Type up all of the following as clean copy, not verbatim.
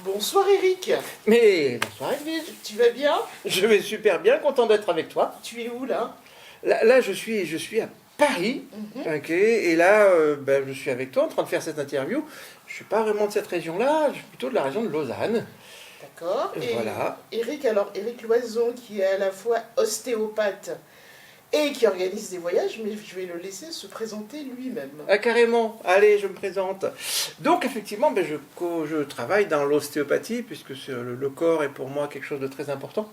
Bonsoir Eric. Mais bonsoir Edwige, Tu vas bien? je vais super bien, content d'être avec toi. Tu es où là? Là, je suis à Paris, ok, et là, je suis avec toi en train de faire cette interview. Je suis pas vraiment de cette région-là, je suis plutôt de la région de Lausanne. D'accord. Et Voilà. Eric, alors Eric Loison qui est à la fois ostéopathe et qui organise des voyages, mais je vais le laisser se présenter lui-même. Ah, carrément, allez, je me présente. Donc, effectivement, je travaille dans l'ostéopathie, puisque le corps est pour moi quelque chose de très important.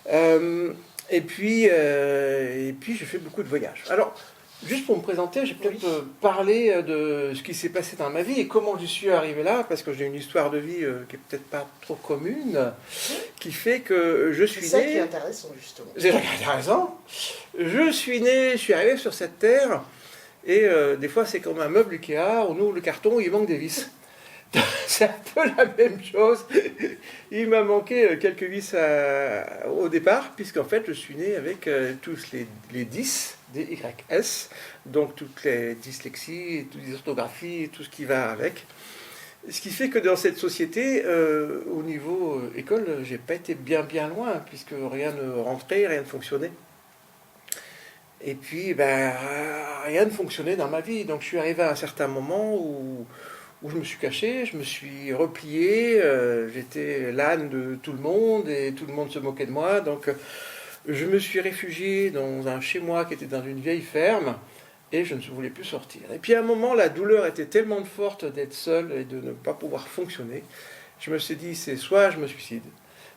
Et puis, je fais beaucoup de voyages. Alors, juste pour me présenter, j'ai peut-être parler de ce qui s'est passé dans ma vie et comment je suis arrivé là, parce que j'ai une histoire de vie qui est peut-être pas trop commune, qui fait que je suis né... C'est ça qui est intéressant, justement. C'est intéressant. Je suis arrivé sur cette terre, et des fois c'est comme un meuble Ikea, on ouvre le carton, il manque des vis. C'est un peu la même chose. Il m'a manqué quelques vis au départ, puisqu'en fait je suis né avec tous les 10, DYS, donc toutes les dyslexies, toutes les orthographies, tout ce qui va avec. Ce qui fait que dans cette société, au niveau école, j'ai pas été bien loin, puisque rien ne rentrait, rien ne fonctionnait. Et puis, rien ne fonctionnait dans ma vie. Donc je suis arrivé à un certain moment où je me suis caché, je me suis replié, j'étais l'âne de tout le monde et tout le monde se moquait de moi. Donc je me suis réfugié dans un chez-moi qui était dans une vieille ferme et je ne voulais plus sortir. Et puis à un moment, la douleur était tellement forte d'être seul et de ne pas pouvoir fonctionner. Je me suis dit, c'est soit je me suicide,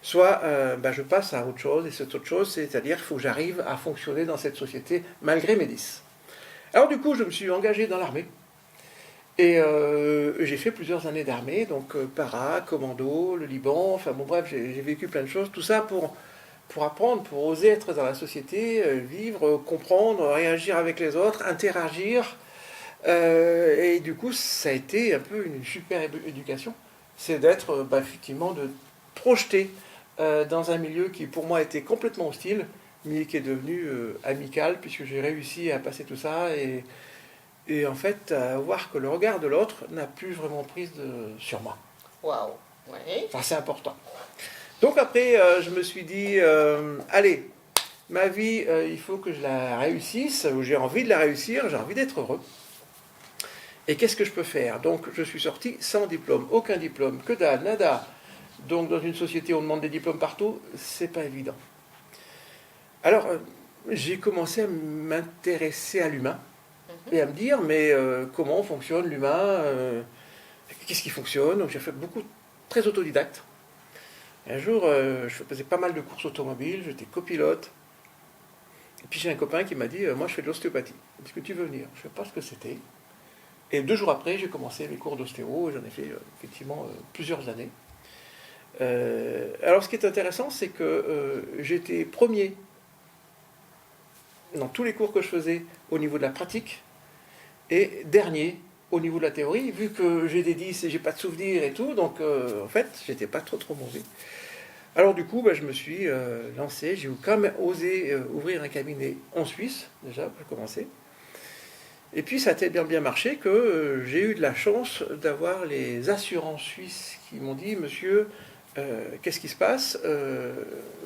soit je passe à autre chose. Et cette autre chose, c'est-à-dire qu'il faut que j'arrive à fonctionner dans cette société malgré mes 10. Alors du coup, je me suis engagé dans l'armée. Et j'ai fait plusieurs années d'armée, donc para, commando, le Liban, enfin bon bref, j'ai vécu plein de choses, tout ça pour apprendre, pour oser être dans la société, vivre, comprendre, réagir avec les autres, interagir. Et du coup, ça a été un peu une super éducation. C'est d'être, effectivement, de projeter dans un milieu qui pour moi était complètement hostile, mais qui est devenu amical, puisque j'ai réussi à passer tout ça et en fait, voir que le regard de l'autre n'a plus vraiment prise sur moi. Waouh. Ouais. Enfin, c'est important. Donc après, je me suis dit, allez, ma vie, il faut que je la réussisse, ou j'ai envie de la réussir, j'ai envie d'être heureux. Et qu'est-ce que je peux faire? Donc je suis sorti sans diplôme, aucun diplôme, que dalle, nada. Donc dans une société où on demande des diplômes partout, c'est pas évident. Alors, j'ai commencé à m'intéresser à l'humain. Et à me dire, mais comment fonctionne l'humain, qu'est-ce qui fonctionne? Donc j'ai fait beaucoup, très autodidacte. Un jour, je faisais pas mal de courses automobiles, j'étais copilote. Et puis j'ai un copain qui m'a dit, moi je fais de l'ostéopathie, est-ce que tu veux venir? Je ne sais pas ce que c'était. Et 2 jours après, j'ai commencé mes cours d'ostéo, et j'en ai fait effectivement plusieurs années. Alors ce qui est intéressant, c'est que j'étais premier dans tous les cours que je faisais au niveau de la pratique, et dernier au niveau de la théorie, vu que j'ai des 10 et j'ai pas de souvenirs et tout, donc en fait, j'étais pas trop mauvais. Alors du coup, je me suis lancé, j'ai quand même osé ouvrir un cabinet en Suisse, déjà, pour commencer. Et puis ça a bien marché que j'ai eu de la chance d'avoir les assurances suisses qui m'ont dit, monsieur, qu'est-ce qui se passe?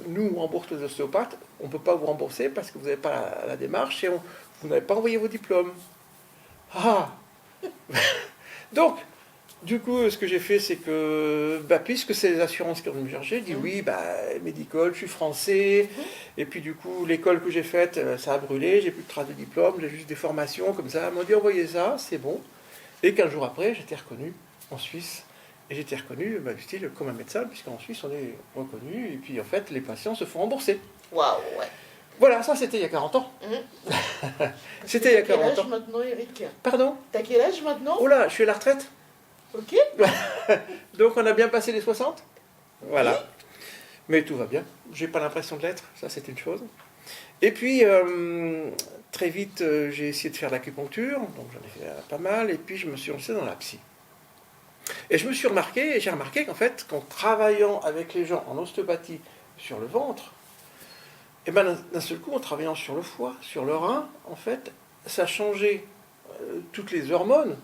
Nous, on rembourse les ostéopathes, on ne peut pas vous rembourser parce que vous n'avez pas la démarche et vous n'avez pas envoyé vos diplômes. Ah. Donc, du coup, ce que j'ai fait, c'est que, puisque c'est les assurances qui ont me chercher, j'ai dit oui, médicole, je suis français, et puis du coup, l'école que j'ai faite, ça a brûlé, j'ai plus de traces de diplôme, j'ai juste des formations comme ça. Ils m'ont dit envoyez ça, c'est bon. Et 15 jours après, j'étais reconnu en Suisse, et j'étais reconnu, du style, comme un médecin, puisqu'en Suisse, on est reconnu, et puis en fait, les patients se font rembourser. Waouh, ouais. Voilà, ça c'était il y a 40 ans. C'était il y a 40 ans. T'as quel âge maintenant, Eric? Pardon? T'as quel âge maintenant? Oh là, je suis à la retraite. Ok. Donc on a bien passé les 60. Voilà. Mais tout va bien. J'ai pas l'impression de l'être, ça c'est une chose. Et puis, très vite, j'ai essayé de faire de l'acupuncture, donc j'en ai fait pas mal, et puis je me suis lancé dans la psy. Et j'ai remarqué qu'en fait, qu'en travaillant avec les gens en ostéopathie sur le ventre, et d'un seul coup, en travaillant sur le foie, sur le rein, en fait, ça changeait toutes les hormones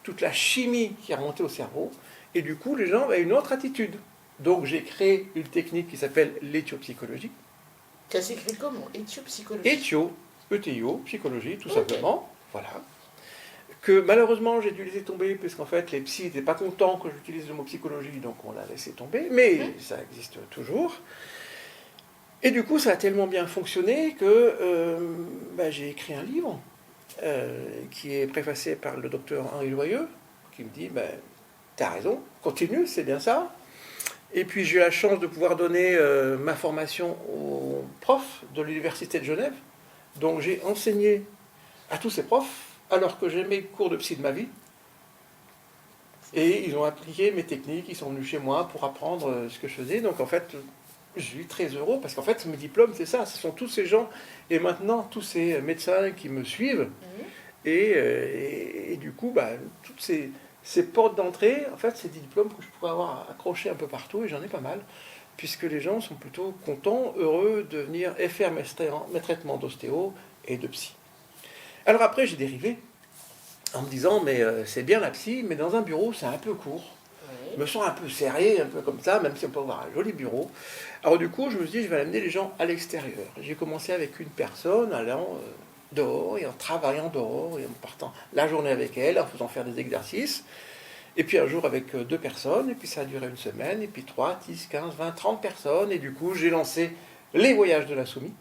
toute la chimie qui est remontée au cerveau, et du coup, les gens avaient une autre attitude. Donc, j'ai créé une technique qui s'appelle l'éthiopsychologie. Ça s'écrit comment? Éthiopsychologie. Éthio, ETIO, psychologie, tout Ok. simplement. Voilà. Que malheureusement, j'ai dû laisser tomber, parce qu'en fait, les psys n'étaient pas contents que j'utilise le mot psychologie, donc on l'a laissé tomber, mais ça existe toujours. Et du coup, ça a tellement bien fonctionné que j'ai écrit un livre qui est préfacé par le docteur Henri Joyeux, qui me dit t'as raison, continue, c'est bien ça. Et puis j'ai eu la chance de pouvoir donner ma formation aux profs de l'Université de Genève. Donc j'ai enseigné à tous ces profs, alors que j'ai mes cours de psy de ma vie. Et ils ont appliqué mes techniques, ils sont venus chez moi pour apprendre ce que je faisais. Donc en fait, je suis très heureux parce qu'en fait, mes diplômes, c'est ça. Ce sont tous ces gens et maintenant tous ces médecins qui me suivent. Et du coup, toutes ces portes d'entrée, en fait, c'est des diplômes que je pourrais avoir accrochés un peu partout et j'en ai pas mal. Puisque les gens sont plutôt contents, heureux de venir et faire mes traitements d'ostéo et de psy. Alors après, j'ai dérivé en me disant, mais c'est bien la psy, mais dans un bureau, c'est un peu court. Je me sens un peu serré, un peu comme ça, même si on peut avoir un joli bureau. Alors du coup, je me suis dit, je vais amener les gens à l'extérieur. J'ai commencé avec une personne allant dehors, et en travaillant dehors, et en partant la journée avec elle, en faisant faire des exercices. Et puis un jour avec 2 personnes, et puis ça a duré une semaine, et puis 3, 10, 15, 20, 30 personnes. Et du coup, j'ai lancé les voyages de l'insoumis.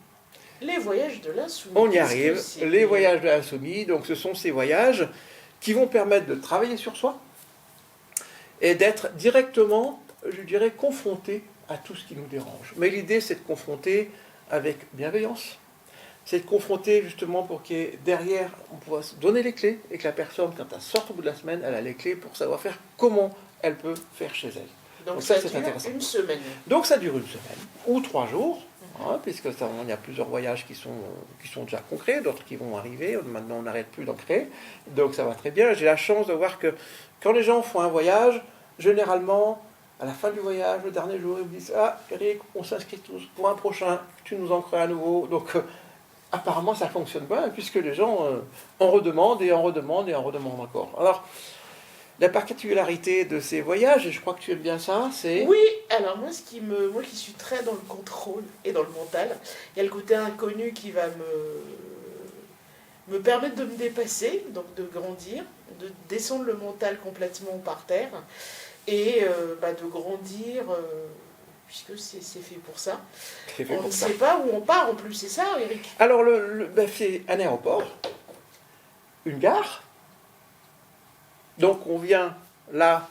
Les voyages de l'insoumis. On y arrive, les voyages de l'insoumis. Donc ce sont ces voyages qui vont permettre de travailler sur soi et d'être directement, je dirais, confronté à tout ce qui nous dérange. Mais l'idée, c'est de confronter avec bienveillance. C'est de confronter justement pour qu'il y ait derrière, on pourra se donner les clés et que la personne, quand elle sort au bout de la semaine, elle a les clés pour savoir faire comment elle peut faire chez elle. Donc ça, ça c'est dure intéressant. une semaine. Donc ça dure une semaine ou 3 jours. Puisque il y a plusieurs voyages qui sont déjà concrets, d'autres qui vont arriver. Maintenant, on n'arrête plus d'en créer. Donc, ça va très bien. J'ai la chance de voir que quand les gens font un voyage, généralement, à la fin du voyage, le dernier jour, ils me disent « Ah, Eric, on s'inscrit tous pour un prochain. Tu nous en crées à nouveau. » Donc, apparemment, ça fonctionne bien, puisque les gens en redemandent et en redemandent et en redemandent encore. Alors, la particularité de ces voyages, et je crois que tu aimes bien ça, c'est... Oui, alors moi, moi qui suis très dans le contrôle et dans le mental, il y a le côté inconnu qui va me permettre de me dépasser, donc de grandir, de descendre le mental complètement par terre et de grandir, puisque c'est fait pour ça. C'est fait On pour ne ça. sait pas où on part en plus, c'est ça, Eric? Alors, c'est un aéroport, une gare. Donc, on vient là,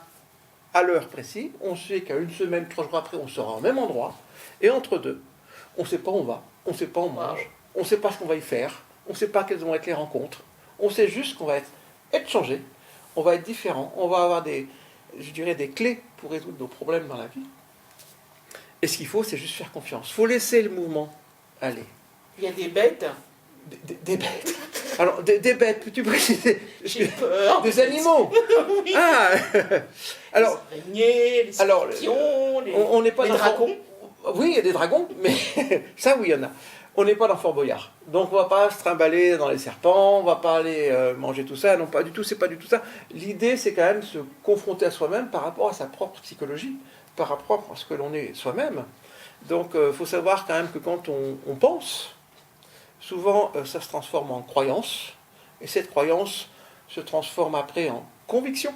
à l'heure précise. On sait qu'à une semaine, 3 jours après, on sera au même endroit. Et entre deux, on ne sait pas où on va, on ne sait pas où on mange, on ne sait pas ce qu'on va y faire, on ne sait pas quelles vont être les rencontres. On sait juste qu'on va être changé, on va être différent, on va avoir des clés pour résoudre nos problèmes dans la vie. Et ce qu'il faut, c'est juste faire confiance. Il faut laisser le mouvement aller. Il y a des bêtes. Des bêtes. Alors, des bêtes, peux-tu préciser? J'ai peur. Des animaux. Oui. Ah. Alors, les araignées, les scorpions, on n'est pas les dans dragons. Oui, il y a des dragons, mais ça, oui, il y en a. On n'est pas dans Fort Boyard. Donc, on ne va pas se trimballer dans les serpents, on ne va pas aller manger tout ça. Non, pas du tout, c'est pas du tout ça. L'idée, c'est quand même se confronter à soi-même par rapport à sa propre psychologie, par rapport à ce que l'on est soi-même. Donc, il faut savoir quand même que quand on pense, souvent, ça se transforme en croyance, et cette croyance se transforme après en conviction.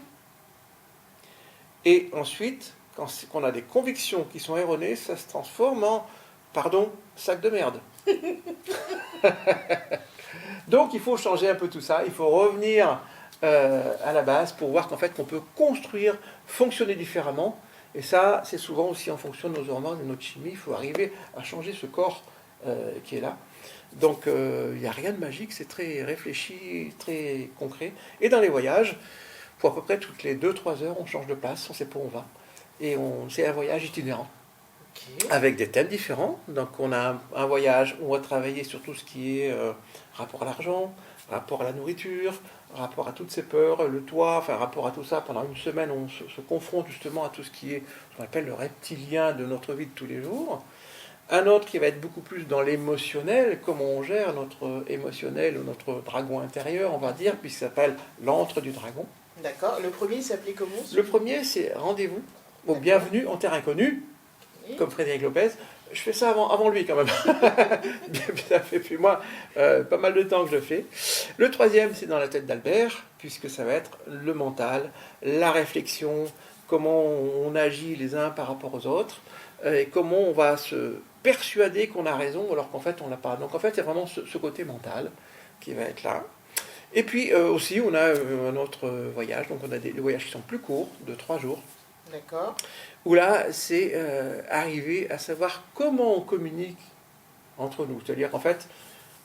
Et ensuite, quand on a des convictions qui sont erronées, ça se transforme en, sac de merde. Donc, il faut changer un peu tout ça, il faut revenir à la base pour voir qu'en fait, qu'on peut construire, fonctionner différemment. Et ça, c'est souvent aussi en fonction de nos hormones, de notre chimie, il faut arriver à changer ce corps qui est là. Donc, il n'y a rien de magique, c'est très réfléchi, très concret. Et dans les voyages, pour à peu près toutes les 2-3 heures, on change de place, on ne sait pas où on va. Et c'est un voyage itinérant, avec des thèmes différents. Donc, on a un voyage où on va travailler sur tout ce qui est rapport à l'argent, rapport à la nourriture, rapport à toutes ces peurs, le toit, enfin, rapport à tout ça. Pendant une semaine, on se confronte justement à tout ce qui est, ce qu'on appelle le reptilien de notre vie de tous les jours. Un autre qui va être beaucoup plus dans l'émotionnel, comment on gère notre émotionnel ou notre dragon intérieur, on va dire, puisqu'il s'appelle l'antre du dragon. D'accord. Le premier, il s'appelait comment? Le premier, c'est rendez-vous au D'accord. bienvenue en terre inconnue, Oui. comme Frédéric Lopez. Je fais ça avant lui quand même. Ça fait depuis moi pas mal de temps que je le fais. Le troisième, c'est dans la tête d'Albert, puisque ça va être le mental, la réflexion, comment on agit les uns par rapport aux autres, et comment on va se persuader qu'on a raison alors qu'en fait on l'a pas. Donc en fait, c'est vraiment ce côté mental qui va être là. Et puis aussi, on a un autre voyage, donc on a des voyages qui sont plus courts, de 3 jours, D'accord. où là, c'est arriver à savoir comment on communique entre nous. C'est-à-dire qu'en fait,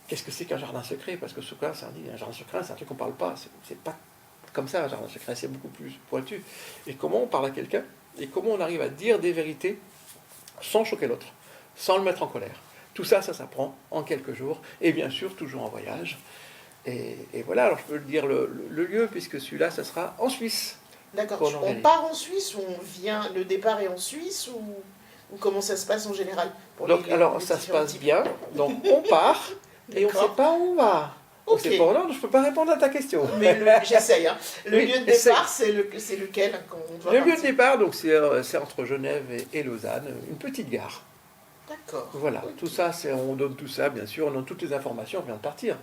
qu'est-ce que c'est qu'un jardin secret? Parce que ce cas, ça dit, un jardin secret, c'est un truc qu'on ne parle pas. C'est pas comme ça, un jardin secret, c'est beaucoup plus pointu. Et comment on parle à quelqu'un? Et comment on arrive à dire des vérités sans choquer l'autre, sans le mettre en colère? Tout ça, ça s'apprend en quelques jours. Et bien sûr, toujours en voyage. Et voilà, alors je peux le dire le lieu, puisque celui-là, ça sera en Suisse. D'accord. Qu'on On organise. part en Suisse ou on vient, le départ est en Suisse ou comment ça se passe en général pour Donc, alors, les ça se différents passe types? bien. Donc, on part et on ne D'accord. sait pas où on va. On Ok. sait pas où on va, donc je ne peux pas répondre à ta question. Mais j'essaye. Hein. Le Oui, lieu de essaye. départ, c'est lequel quand on doit Le lieu de partir? départ, donc, c'est entre Genève et Lausanne, une petite gare. D'accord. Voilà, Ok. tout ça, on donne tout ça, bien sûr, on donne toutes les informations, on vient de partir.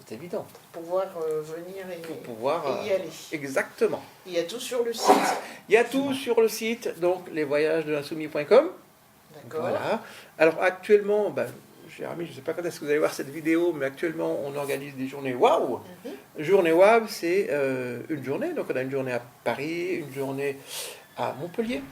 C'est évident. Pour pouvoir venir Pour pouvoir. et y aller. Exactement. Il y a tout sur le site. Il y a tout sur le site, donc lesvoyagesdelinsoumis.com. D'accord. Voilà. Alors actuellement, cher ami, je ne sais pas quand est-ce que vous allez voir cette vidéo, mais actuellement on organise des journées waouh. Mhm. Journée waouh, c'est une journée. Donc on a une journée à Paris, une journée à Montpellier,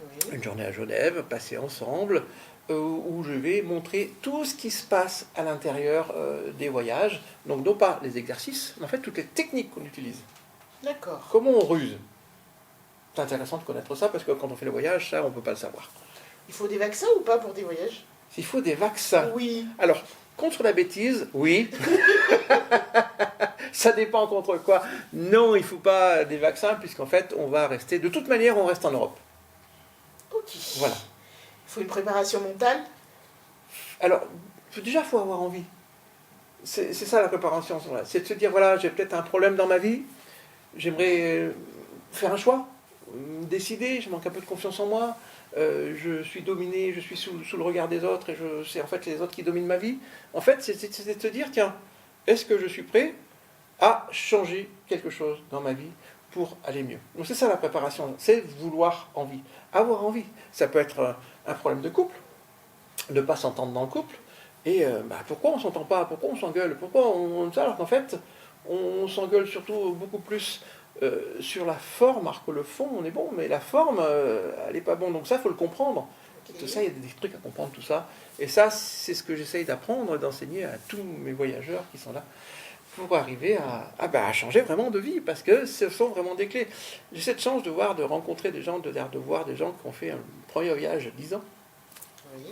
Oui. une journée à Genève, passer ensemble, où je vais montrer tout ce qui se passe à l'intérieur des voyages. Donc non pas les exercices, mais en fait toutes les techniques qu'on utilise. D'accord. Comment on ruse. C'est intéressant de connaître ça parce que quand on fait le voyage, ça on ne peut pas le savoir. Il faut des vaccins ou pas pour des voyages? S'il faut des vaccins. Oui. Alors, contre la bêtise, oui. Ça dépend contre quoi. Non, il ne faut pas des vaccins, puisqu'en fait, on va rester. De toute manière, on reste en Europe. Ok. Voilà. Il faut une préparation mentale. Alors, déjà, il faut avoir envie. C'est ça la préparation. C'est de se dire voilà, j'ai peut-être un problème dans ma vie. J'aimerais faire un choix, décider. Je manque un peu de confiance en moi. Je suis dominé, je suis sous le regard des autres et c'est en fait les autres qui dominent ma vie. En fait, c'est de se dire, tiens, est-ce que je suis prêt à changer quelque chose dans ma vie pour aller mieux? Donc c'est ça la préparation, c'est vouloir envie, avoir envie. Ça peut être un problème de couple, ne pas s'entendre dans le couple, et pourquoi on ne s'entend pas, pourquoi on s'engueule, pourquoi on ça, alors qu'en fait, on s'engueule surtout beaucoup plus sur la forme, alors que le fond, on est bon, mais la forme, elle n'est pas bonne. Donc ça, il faut le comprendre. Ok. Tout ça, il y a des trucs à comprendre, tout ça. Et ça, c'est ce que j'essaye d'apprendre et d'enseigner à tous mes voyageurs qui sont là pour arriver à changer vraiment de vie, parce que ce sont vraiment des clés. J'ai cette chance de rencontrer des gens, de voir des gens qui ont fait un premier voyage à 10 ans. Oui.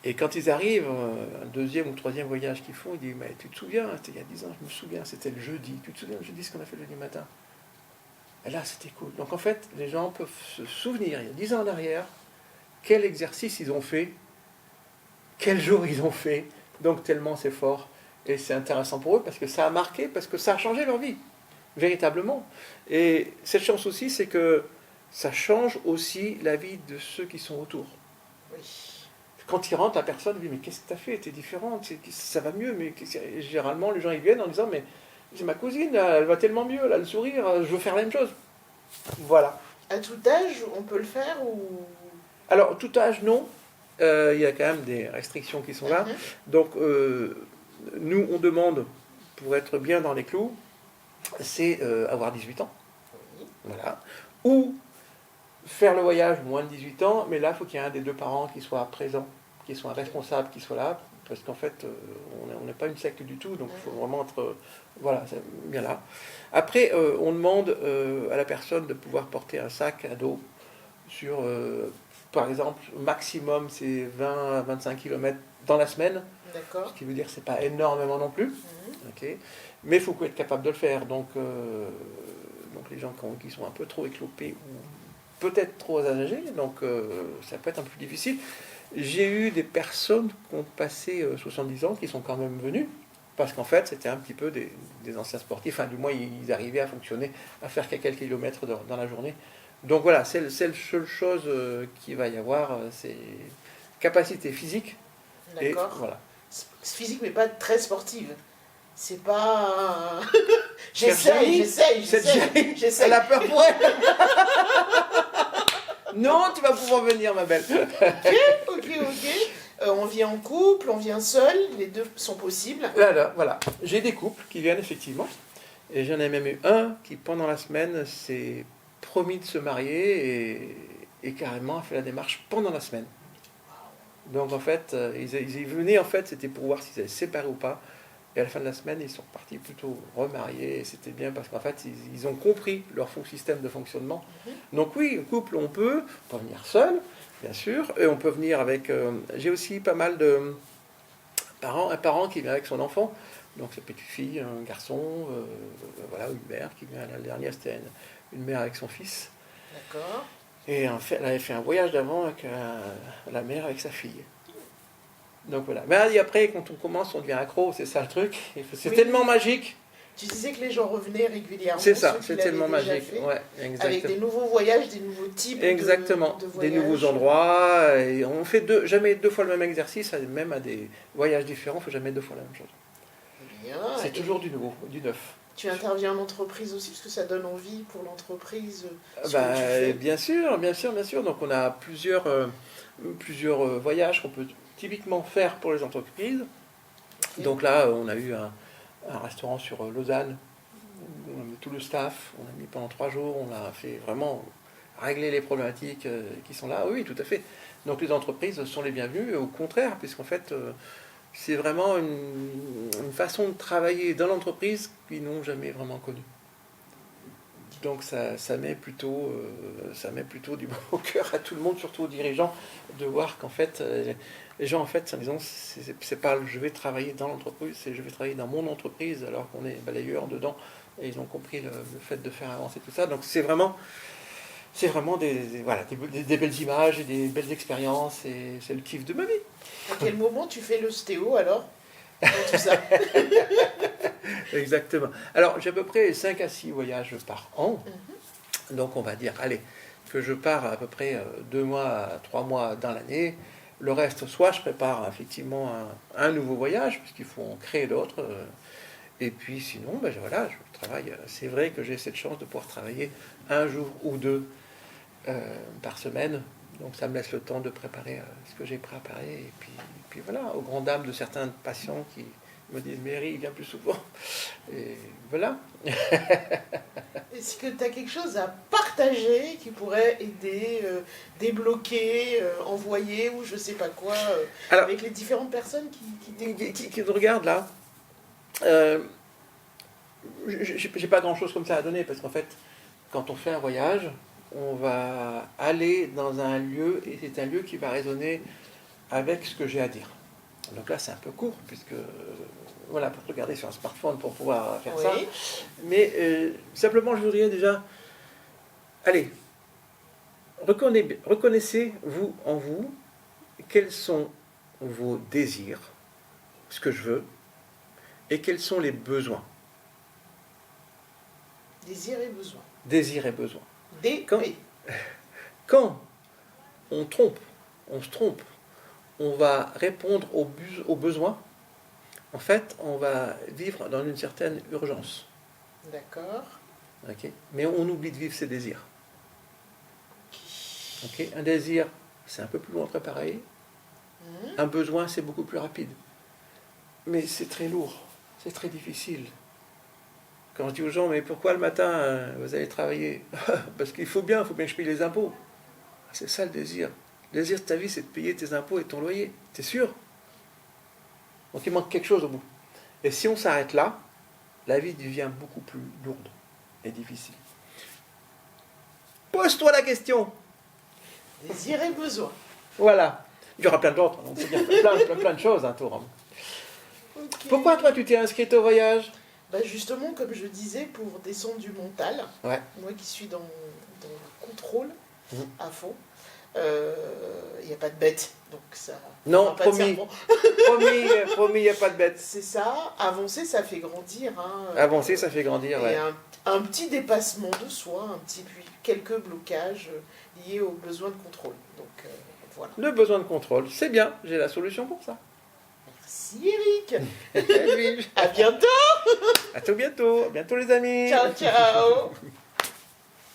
Et quand ils arrivent, un deuxième ou troisième voyage qu'ils font, ils disent, mais tu te souviens, c'était il y a 10 ans, je me souviens, c'était le jeudi. Tu te souviens le jeudi, ce qu'on a fait le jeudi matin? Et là, c'était cool. Donc en fait, les gens peuvent se souvenir, il y a 10 ans en arrière, quel exercice ils ont fait, quel jour ils ont fait. Donc tellement c'est fort. Et c'est intéressant pour eux parce que ça a marqué, parce que ça a changé leur vie, véritablement. Et cette chance aussi, c'est que ça change aussi la vie de ceux qui sont autour. Oui. Quand ils rentrent, la personne dit, mais qu'est-ce que tu as fait? Tu es différente, ça va mieux. Mais généralement, les gens ils viennent en disant, mais c'est ma cousine, là, elle va tellement mieux, là, le sourire, je veux faire la même chose. Voilà. À tout âge, on peut le faire ou... Alors, tout âge, non. Il y a quand même des restrictions qui sont là. Mhm. Donc, nous, on demande, pour être bien dans les clous, c'est avoir 18 ans. Oui. Voilà. Ou faire le voyage moins de 18 ans, mais là, il faut qu'il y ait un des deux parents qui soit présent, qui soit responsable, qui soit là, parce qu'en fait, on n'est pas une secte du tout, donc il faut vraiment être voilà, c'est bien là. Après, on demande à la personne de pouvoir porter un sac à dos sur, par exemple, maximum, c'est 20 à 25 km dans la semaine, D'accord. ce qui veut dire que ce n'est pas énormément non plus. Mhm. Okay. Mais il faut être capable de le faire. Donc les gens qui sont un peu trop éclopés ou peut-être trop âgés, donc ça peut être un peu plus difficile. J'ai eu des personnes qui ont passé 70 ans qui sont quand même venues Parce qu'en fait, c'était un petit peu des anciens sportifs, enfin, du moins, ils arrivaient à fonctionner, à faire quelques kilomètres dans la journée. Donc voilà, c'est la seule chose qu'il va y avoir, c'est capacité physique. Et D'accord. voilà. Physique, mais pas très sportive. C'est pas. J'essaye. J'essaye. Elle a peur pour elle. Non, tu vas pouvoir venir, ma belle. Ok. On vient en couple, on vient seul, les deux sont possibles. Voilà. J'ai des couples qui viennent effectivement. Et j'en ai même eu un qui, pendant la semaine, s'est promis de se marier et carrément a fait la démarche pendant la semaine. Donc en fait, ils venaient, en fait, c'était pour voir s'ils allaient se séparer ou pas. Et à la fin de la semaine, ils sont partis plutôt remariés. Et c'était bien parce qu'en fait, ils ont compris leur système de fonctionnement. Donc oui, un couple, on peut venir seul, bien sûr. Et on peut venir avec... j'ai aussi pas mal de parents. Un parent qui vient avec son enfant. Donc sa petite fille, un garçon, voilà, une mère qui vient. La dernière, c'était une mère avec son fils. D'accord. Et en fait, elle avait fait un voyage d'avant avec la mère avec sa fille. Donc voilà. Mais après, quand on commence, on devient accro, c'est ça le truc. C'est tellement magique. Tu disais que les gens revenaient régulièrement. C'est ça, c'est tellement magique. Ouais, avec des nouveaux voyages, des nouveaux types exactement. de voyages. Des nouveaux endroits. Et on fait jamais 2 fois le même exercice, même à des voyages différents, on ne fait jamais 2 fois la même chose. Bien. C'est toujours du nouveau, du neuf. Tu interviens en entreprise aussi, parce que ça donne envie pour l'entreprise. Bien sûr. Donc on a plusieurs voyages qu'on peut typiquement faire pour les entreprises. Okay. Donc là, on a eu un restaurant sur Lausanne, où on a mis tout le staff, on a mis pendant 3 jours, on a fait vraiment régler les problématiques qui sont là. Oui, tout à fait. Donc les entreprises sont les bienvenues, au contraire, puisqu'en fait, c'est vraiment une façon de travailler dans l'entreprise qu'ils n'ont jamais vraiment connue. Donc ça met plutôt du bon au cœur à tout le monde, surtout aux dirigeants, de voir qu'en fait, les gens en fait, disons, c'est pas je vais travailler dans l'entreprise, c'est je vais travailler dans mon entreprise, alors qu'on est balayeur dedans, et ils ont compris le fait de faire avancer tout ça. Donc c'est vraiment des belles images et des belles expériences, et c'est le kiff de ma vie. À quel moment tu fais l'ostéo alors dans tout ça? Exactement. Alors, j'ai à peu près 5 à 6 voyages par an. Donc, on va dire, allez, que je pars à peu près 2 mois à 3 mois dans l'année. Le reste, soit je prépare effectivement un nouveau voyage, puisqu'il faut en créer d'autres. Et puis, sinon, voilà, je travaille. C'est vrai que j'ai cette chance de pouvoir travailler 1 jour ou 2 par semaine. Donc, ça me laisse le temps de préparer ce que j'ai préparé. Et puis voilà, aux grandes dames de certains patients qui me disent Mary, viens plus souvent. Et voilà. Est-ce que tu as quelque chose à partager qui pourrait aider, débloquer, envoyer ou je sais pas quoi, alors, avec les différentes personnes qui te regardent là? J'ai pas grand chose comme ça à donner parce qu'en fait, quand on fait un voyage, on va aller dans un lieu et c'est un lieu qui va résonner avec ce que j'ai à dire. Donc là, c'est un peu court, puisque voilà, pour regarder sur un smartphone pour pouvoir faire ça. Mais simplement, je voudrais déjà, allez, reconnaissez vous en vous quels sont vos désirs, ce que je veux, et quels sont les besoins. Désir et besoin. Désir et besoin. Quand on se trompe, on va répondre aux besoins. En fait, on va vivre dans une certaine urgence. D'accord. Okay. Mais on oublie de vivre ses désirs. Okay. Un désir, c'est un peu plus loin à préparer. Un besoin, c'est beaucoup plus rapide. Mais c'est très lourd, c'est très difficile. Quand je dis aux gens, mais pourquoi le matin vous allez travailler? Parce qu'il faut bien que je paye les impôts. C'est ça le désir. Le désir de ta vie, c'est de payer tes impôts et ton loyer. T'es sûr? Donc il manque quelque chose au bout. Et si on s'arrête là, la vie devient beaucoup plus lourde et difficile. Pose-toi la question. Désir et besoin. Voilà. Il y aura plein d'autres. On peut dire plein de choses, hein, Tour. Okay. Pourquoi toi tu t'es inscrite au voyage? Justement, comme je disais, pour descendre du mental. Ouais. Moi qui suis dans le contrôle à fond. il n'y a pas de bête. Donc ça. Non, fera pas de promis. serpent. Promis, il n'y a pas de bête. C'est ça. Avancer, ça fait grandir. Hein. Avancer, ça fait grandir. Et Ouais. un petit dépassement de soi, puis quelques blocages liés au besoin de contrôle. Donc voilà. Le besoin de contrôle, c'est bien, j'ai la solution pour ça. Merci Eric. Edwige, À bientôt. à tout bientôt les amis. Ciao ciao.